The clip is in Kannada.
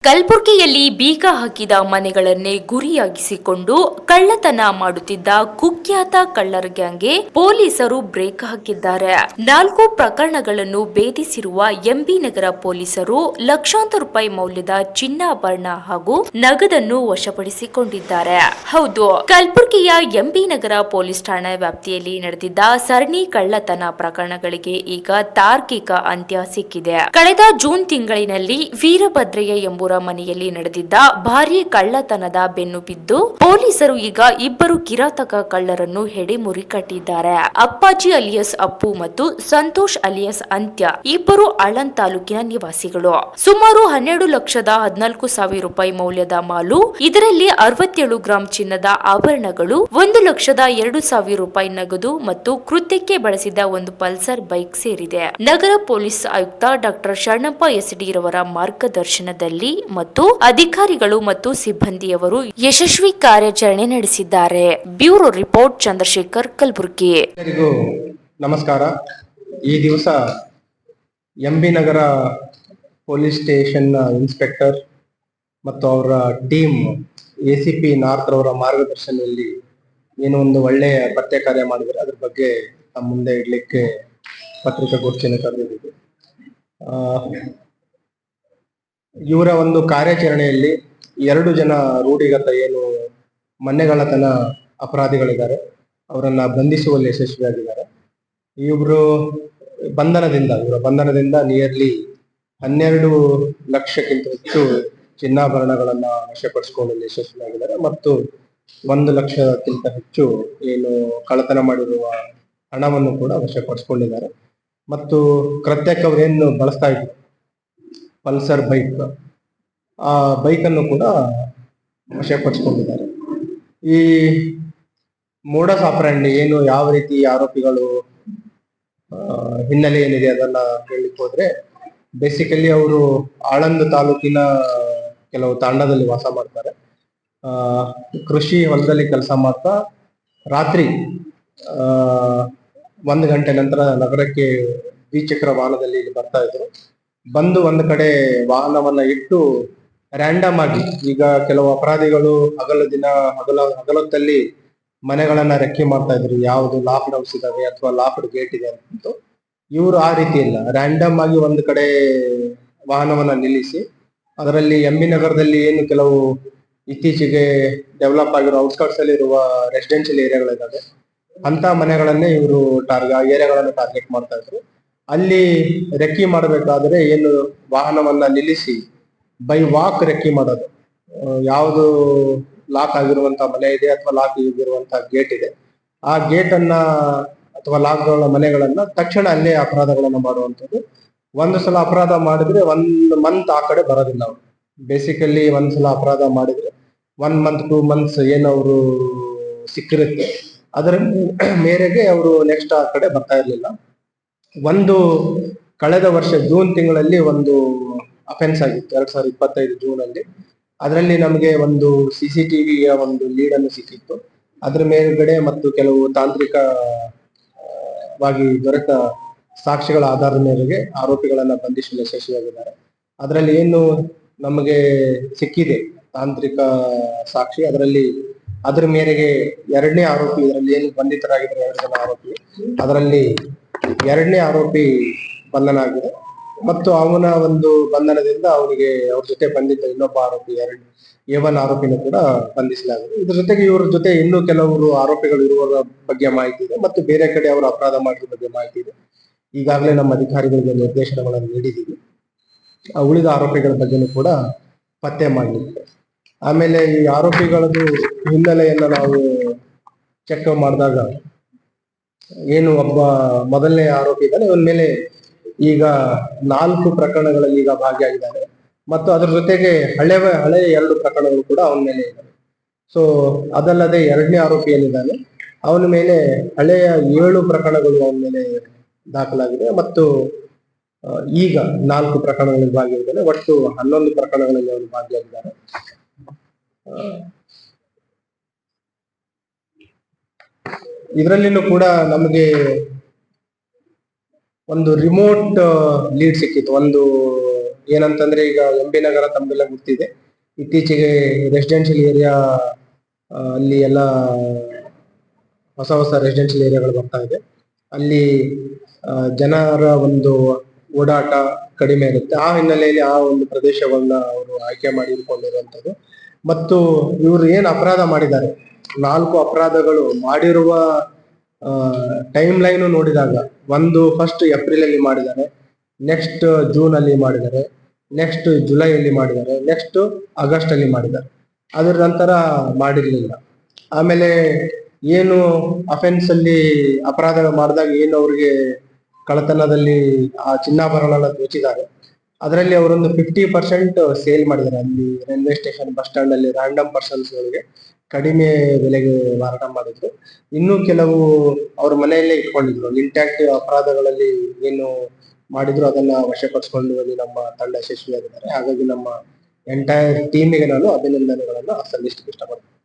ಕಲಬುರಗಿಯಲ್ಲಿ ಬೀಗ ಹಾಕಿದ ಮನೆಗಳನ್ನೇ ಗುರಿಯಾಗಿಸಿಕೊಂಡು ಕಳ್ಳತನ ಮಾಡುತ್ತಿದ್ದ ಕುಖ್ಯಾತ ಕಳ್ಳರ ಗ್ಯಾಂಗ್ಗೆ ಪೊಲೀಸರು ಬ್ರೇಕ್ ಹಾಕಿದ್ದಾರೆ. 4 ಪ್ರಕರಣಗಳನ್ನು ಭೇದಿಸಿರುವ ಎಂಬಿ ನಗರ ಪೊಲೀಸರು ಲಕ್ಷಾಂತರ ರೂಪಾಯಿ ಮೌಲ್ಯದ ಚಿನ್ನಾಭರಣ ಹಾಗೂ ನಗದನ್ನು ವಶಪಡಿಸಿಕೊಂಡಿದ್ದಾರೆ. ಹೌದು, ಕಲಬುರಗಿಯ ಎಂಬಿ ನಗರ ಪೊಲೀಸ್ ಠಾಣಾ ವ್ಯಾಪ್ತಿಯಲ್ಲಿ ನಡೆದಿದ್ದ ಸರಣಿ ಕಳ್ಳತನ ಪ್ರಕರಣಗಳಿಗೆ ಈಗ ತಾರ್ಕಿಕ ಅಂತ್ಯ ಸಿಕ್ಕಿದೆ. ಕಳೆದ ಜೂನ್ ತಿಂಗಳಿನಲ್ಲಿ ವೀರಭದ್ರಯ್ಯ ಎಂಬ ಮನೆಯಲ್ಲಿ ನಡೆದಿದ್ದ ಭಾರೀ ಕಳ್ಳತನದ ಬೆನ್ನು ಬಿದ್ದು ಪೊಲೀಸರು ಈಗ ಇಬ್ಬರು ಕಿರಾತಕ ಕಳ್ಳರನ್ನು ಹೆಡೆಮುರಿ ಕಟ್ಟಿದ್ದಾರೆ. ಅಪ್ಪಾಜಿ ಅಲಿಯಾಸ್ ಅಪ್ಪು ಮತ್ತು ಸಂತೋಷ್ ಅಲಿಯಾಸ್ ಅಂತ್ಯ ಇಬ್ಬರು ಆಳಂದ್ ತಾಲೂಕಿನ ನಿವಾಸಿಗಳು. ಸುಮಾರು 12,14,000 ರೂಪಾಯಿ ಮೌಲ್ಯದ ಮಾಲು, ಇದರಲ್ಲಿ 67 ಗ್ರಾಂ ಚಿನ್ನದ ಆಭರಣಗಳು, 1,02,000 ರೂಪಾಯಿ ನಗದು ಮತ್ತು ಕೃತ್ಯಕ್ಕೆ ಬಳಸಿದ ಒಂದು ಪಲ್ಸರ್ ಬೈಕ್ ಸೇರಿದೆ. ನಗರ ಪೊಲೀಸ್ ಆಯುಕ್ತ ಡಾಕ್ಟರ್ ಶರಣಪ್ಪ ಎಸ್ಡಿ ರವರ ಮಾರ್ಗದರ್ಶನದಲ್ಲಿ ಮತ್ತು ಅಧಿಕಾರಿಗಳು ಮತ್ತು ಸಿಬ್ಬಂದಿಯವರು ಯಶಸ್ವಿ ಕಾರ್ಯಾಚರಣೆ ನಡೆಸಿದ್ದಾರೆ. Bureau report, Chandrashekhar, Kalaburagi. ನಮಸ್ಕಾರ. ಈ ದಿವಸ MB Nagar police station inspector ಮತ್ತು ಅವರ ಟೀಮ್ ACP ನಾರ್ತ್ ರವರ ಮಾರ್ಗದರ್ಶನದಲ್ಲಿ ಏನೋ ಒಂದು ಒಳ್ಳೆಯ ಪತ್ತೆ ಕಾರ್ಯ ಮಾಡಿದರೆ ಅದ್ರ ಬಗ್ಗೆ ನಮ್ಮ ಮುಂದೆ ಇಡ್ಲಿಕ್ಕೆ ಪತ್ರಿಕಾಗೋಷ್ಠಿಯನ್ನು ಕರೆದಿದ್ದೀವಿ. ಇವರ ಒಂದು ಕಾರ್ಯಾಚರಣೆಯಲ್ಲಿ 2 ಜನ ರೂಢಿಗತ ಏನು ಮನೆಗಳ್ಳತನ ಅಪರಾಧಿಗಳಿದ್ದಾರೆ ಅವರನ್ನ ಬಂಧಿಸುವಲ್ಲಿ ಯಶಸ್ವಿಯಾಗಿದ್ದಾರೆ. ಇವರ ಬಂಧನದಿಂದ ನಿಯರ್ಲಿ 12 ಲಕ್ಷಕ್ಕಿಂತ ಹೆಚ್ಚು ಚಿನ್ನಾಭರಣಗಳನ್ನ ವಶಪಡಿಸಿಕೊಳ್ಳಲು ಯಶಸ್ವಿಯಾಗಿದ್ದಾರೆ ಮತ್ತು 1 ಲಕ್ಷಕ್ಕಿಂತ ಹೆಚ್ಚು ಏನು ಕಳ್ಳತನ ಮಾಡಿರುವ ಹಣವನ್ನು ಕೂಡ ವಶಪಡಿಸಿಕೊಂಡಿದ್ದಾರೆ. ಮತ್ತು ಕೃತ್ಯಕ್ಕೆ ಅವರೇನು ಬಳಸ್ತಾ ಇದ್ರು ಪಲ್ಸರ್ ಬೈಕ್, ಆ ಬೈಕನ್ನು ಕೂಡ ವಶಪಡಿಸಿಕೊಂಡಿದ್ದಾರೆ. ಈ ಮೋಡಸ್ ಆಪರೆಂಡಿ ಏನು ಯಾವ ರೀತಿ ಆರೋಪಿಗಳು ಹಿನ್ನೆಲೆ ಏನಿದೆ ಅದನ್ನ ಹೇಳಲಿಕ್ಕೆ ಹೋದ್ರೆ, ಬೇಸಿಕಲಿ ಅವರು ಆಳಂದ್ ತಾಲೂಕಿನ ಕೆಲವು ತಾಂಡದಲ್ಲಿ ವಾಸ ಮಾಡ್ತಾರೆ. ಕೃಷಿ ಹೊಲದಲ್ಲಿ ಕೆಲಸ ಮಾಡ್ತಾ ರಾತ್ರಿ 1 ಗಂಟೆ ನಂತರ ನಗರಕ್ಕೆ ದ್ವಿಚಕ್ರ ವಾಹನದಲ್ಲಿ ಇಲ್ಲಿ ಬರ್ತಾ ಇದ್ರು. ಬಂದು ಒಂದು ಕಡೆ ವಾಹನವನ್ನ ಇಟ್ಟು ರ್ಯಾಂಡಮ್ ಆಗಿ, ಈಗ ಕೆಲವು ಅಪರಾಧಿಗಳು ಹಗಲೊತ್ತಲ್ಲಿ ಮನೆಗಳನ್ನ ರೆಕ್ಕಿ ಮಾಡ್ತಾ ಇದ್ರು, ಯಾವುದು ಲಾಕ್ಡ್ ಹೌಸ್ ಇದಾವೆ ಅಥವಾ ಲಾಕ್ಡ್ ಗೇಟ್ ಇದೆ ಅಂತ. ಇವರು ಆ ರೀತಿ ಇಲ್ಲ, ರ್ಯಾಂಡಮ್ ಆಗಿ ಒಂದು ಕಡೆ ವಾಹನವನ್ನ ನಿಲ್ಲಿಸಿ ಅದರಲ್ಲಿ ಎಂಬಿ ನಗರದಲ್ಲಿ ಏನು ಕೆಲವು ಇತ್ತೀಚೆಗೆ ಡೆವಲಪ್ ಆಗಿರೋ ಔಟ್ಸ್ಕರ್ಟ್ಸ್ ಅಲ್ಲಿ ಇರುವ ರೆಸಿಡೆನ್ಷಿಯಲ್ ಏರಿಯಾಗಳಿದ್ದಾವೆ, ಅಂತ ಮನೆಗಳನ್ನೇ ಇವರು ಏರಿಯಾಗಳನ್ನು ಟಾರ್ಗೆಟ್ ಮಾಡ್ತಾ ಇದ್ರು. ಅಲ್ಲಿ ರೆಕ್ಕಿ ಮಾಡಬೇಕಾದ್ರೆ ಏನು ವಾಹನವನ್ನ ನಿಲ್ಲಿಸಿ ಬೈ ವಾಕ್ ರೆಕ್ಕಿ ಮಾಡೋದು, ಯಾವುದು ಲಾಕ್ ಆಗಿರುವಂತಹ ಮನೆ ಇದೆ ಅಥವಾ ಲಾಕ್ ಆಗಿರುವಂತಹ ಗೇಟ್ ಇದೆ, ಆ ಗೇಟ್ ಅನ್ನ ಅಥವಾ ಲಾಕ್ಗಳ ಮನೆಗಳನ್ನ ತಕ್ಷಣ ಅಲ್ಲೇ ಅಪರಾಧಗಳನ್ನ ಮಾಡುವಂಥದ್ದು. ಒಂದು ಸಲ ಅಪರಾಧ ಮಾಡಿದ್ರೆ 1 ಮಂತ್ ಆ ಕಡೆ ಬರೋದಿಲ್ಲ ಅವರು. ಬೇಸಿಕಲಿ ಒಂದ್ಸಲ ಅಪರಾಧ ಮಾಡಿದ್ರೆ 1 ಮಂತ್ 2 ಮಂತ್ಸ್ ಏನವರು ಸಿಕ್ಕಿರುತ್ತೆ, ಅದರ ಮೇರೆಗೆ ಅವರು ನೆಕ್ಸ್ಟ್ ಆ ಕಡೆ ಬರ್ತಾ ಇರ್ಲಿಲ್ಲ. ಕಳೆದ ವರ್ಷ ಜೂನ್ ತಿಂಗಳಲ್ಲಿ ಒಂದು ಅಫೆನ್ಸ್ ಆಗಿತ್ತು, 2025 ಜೂನ್ ಅಲ್ಲಿ. ಅದರಲ್ಲಿ ನಮಗೆ ಒಂದು CCTVಯ ಒಂದು ಲೀಡ್ ಅನ್ನು ಸಿಕ್ಕಿತ್ತು. ಅದ್ರ ಮೇಲ್ಗಡೆ ಮತ್ತು ಕೆಲವು ತಾಂತ್ರಿಕವಾಗಿ ದೊರೆತ ಸಾಕ್ಷಿಗಳ ಆಧಾರದ ಮೇರೆಗೆ ಆರೋಪಿಗಳನ್ನ ಬಂಧಿಸಲು ಯಶಸ್ವಿಯಾಗಿದ್ದಾರೆ. ಅದರಲ್ಲಿ ಏನು ನಮಗೆ ಸಿಕ್ಕಿದೆ ತಾಂತ್ರಿಕ ಸಾಕ್ಷಿ, ಅದರ ಮೇರೆಗೆ 2ನೇ ಆರೋಪಿ, ಇದರಲ್ಲಿ ಏನು ಬಂಧಿತರಾಗಿದ್ದಾರೆ 2 ಜನ ಆರೋಪಿ, ಅದರಲ್ಲಿ 2ನೇ ಆರೋಪಿ ಬಂಧನ ಆಗಿದೆ. ಮತ್ತು ಅವನ ಒಂದು ಬಂಧನದಿಂದ ಅವನಿಗೆ ಅವ್ರ ಜೊತೆ ಬಂದಿದ್ದ ಇನ್ನೊಬ್ಬ ಆರೋಪಿ A1 ಆರೋಪಿನೂ ಕೂಡ ಬಂಧಿಸಲಾಗಿದೆ. ಇದ್ರ ಜೊತೆಗೆ ಇವ್ರ ಜೊತೆ ಇನ್ನೂ ಕೆಲವರು ಆರೋಪಿಗಳು ಇರುವ ಬಗ್ಗೆ ಮಾಹಿತಿ ಇದೆ ಮತ್ತು ಬೇರೆ ಕಡೆ ಅವರು ಅಪರಾಧ ಮಾಡಿದ ಬಗ್ಗೆ ಮಾಹಿತಿ ಇದೆ. ಈಗಾಗಲೇ ನಮ್ಮ ಅಧಿಕಾರಿಗಳಿಗೆ ನಿರ್ದೇಶನಗಳನ್ನು ನೀಡಿದ್ದೀವಿ. ಉಳಿದ ಆರೋಪಿಗಳ ಬಗ್ಗೆನೂ ಕೂಡ ಪತ್ತೆ ಮಾಡಲಿಕ್ಕೆ. ಆಮೇಲೆ ಈ ಆರೋಪಿಗಳದ್ದು ಹಿನ್ನೆಲೆಯನ್ನ ನಾವು ಚೆಕ್ ಮಾಡಿದಾಗ ಏನು ಒಬ್ಬ ಮೊದಲನೇ ಆರೋಪಿ ಇದ್ದಾನೆ, ಅವನ ಮೇಲೆ ಈಗ 4 ಪ್ರಕರಣಗಳಲ್ಲಿ ಈಗ ಭಾಗಿಯಾಗಿದ್ದಾರೆ ಮತ್ತು ಅದ್ರ ಜೊತೆಗೆ ಹಳೆಯ 2 ಪ್ರಕರಣಗಳು ಕೂಡ ಅವನ ಮೇಲೆ ಇದ್ದಾವೆ. ಸೊ ಅದಲ್ಲದೆ 2ನೇ ಆರೋಪಿ ಏನಿದ್ದಾನೆ ಅವನ ಮೇಲೆ ಹಳೆಯ 7 ಪ್ರಕರಣಗಳು ಅವನ ಮೇಲೆ ದಾಖಲಾಗಿದೆ ಮತ್ತು ಈಗ 4 ಪ್ರಕರಣಗಳಲ್ಲಿ ಭಾಗಿಯಾಗಿದ್ದಾನೆ. ಒಟ್ಟು 11 ಪ್ರಕರಣಗಳಲ್ಲಿ ಅವರು ಭಾಗಿಯಾಗಿದ್ದಾರೆ. ಇದರಲ್ಲಿನೂ ಕೂಡ ನಮಗೆ ಒಂದು ರಿಮೋಟ್ ಲೀಡ್ ಸಿಕ್ಕಿತ್ತು. ಒಂದು ಏನಂತಂದ್ರೆ ಈಗ MB ನಗರ ತಮ್ಗೆಲ್ಲ ಗೊತ್ತಿದೆ. ಇತ್ತೀಚೆಗೆ ರೆಸಿಡೆನ್ಷಿಯಲ್ ಏರಿಯಾ ಅಲ್ಲಿ ಎಲ್ಲ ಹೊಸ ರೆಸಿಡೆನ್ಷಿಯಲ್ ಏರಿಯಾಗಳು ಬರ್ತಾ ಇದೆ. ಅಲ್ಲಿ ಜನರ ಒಂದು ಓಡಾಟ ಕಡಿಮೆ ಇರುತ್ತೆ. ಆ ಹಿನ್ನೆಲೆಯಲ್ಲಿ ಆ ಒಂದು ಪ್ರದೇಶವನ್ನ ಅವರು ಆಯ್ಕೆ ಮಾಡಿಕೊಂಡಿರುವಂತದ್ದು. ಮತ್ತು ಇವರು ಏನ್ ಅಪರಾಧ ಮಾಡಿದ್ದಾರೆ, 4 ಅಪರಾಧಗಳು ಮಾಡಿರುವ ಟೈಮ್ ಲೈನ್ ನೋಡಿದಾಗ, ಒಂದು ಫಸ್ಟ್ ಏಪ್ರಿಲ್ ಅಲ್ಲಿ ಮಾಡಿದ್ದಾರೆ, ನೆಕ್ಸ್ಟ್ ಜೂನ್ ಅಲ್ಲಿ ಮಾಡಿದ್ದಾರೆ, ನೆಕ್ಸ್ಟ್ ಜುಲೈ ಅಲ್ಲಿ ಮಾಡಿದ್ದಾರೆ, ನೆಕ್ಸ್ಟ್ ಆಗಸ್ಟ್ ಅಲ್ಲಿ ಮಾಡಿದ್ದಾರೆ. ಅದರ ನಂತರ ಮಾಡಿರ್ಲಿಲ್ಲ. ಆಮೇಲೆ ಏನು ಅಫೆನ್ಸ್ ಅಲ್ಲಿ ಅಪರಾಧ ಮಾಡಿದಾಗ ಏನು ಅವ್ರಿಗೆ ಕಳ್ಳತನದಲ್ಲಿ ಆ ಚಿನ್ನಾಭರಣ ದೋಚಿದ್ದಾರೆ, ಅದರಲ್ಲಿ ಅವರೊಂದು 50% ಸೇಲ್ ಮಾಡಿದ್ದಾರೆ. ಅಲ್ಲಿ ರೈಲ್ವೆ ಸ್ಟೇಷನ್, ಬಸ್ ಸ್ಟ್ಯಾಂಡ್ ಅಲ್ಲಿ ರ್ಯಾಂಡಮ್ ಪರ್ಸನ್ಸ್ ಗಳಿಗೆ ಕಡಿಮೆ ಬೆಲೆಗೆ ಮಾರಾಟ ಮಾಡಿದ್ರು. ಇನ್ನು ಕೆಲವು ಅವ್ರ ಮನೆಯಲ್ಲೇ ಇಟ್ಕೊಂಡಿದ್ರು. ಇಂಟ್ಯಾಕ್ಟ್ ಅಪರಾಧಗಳಲ್ಲಿ ಏನು ಮಾಡಿದ್ರು ಅದನ್ನ ವಶಪಡಿಸಿಕೊಳ್ಳುವಲ್ಲಿ ನಮ್ಮ ತಂಡ ಯಶಸ್ವಿಯಾಗಿದ್ದಾರೆ. ಹಾಗಾಗಿ ನಮ್ಮ ಎಂಟೈರ್ ಟೀಮಿಗೆ ನಾನು ಅಭಿನಂದನೆಗಳನ್ನ ಸಲ್ಲಿಸಲಿಕ್ಕೆ ಇಷ್ಟಪಡ್ತೀನಿ.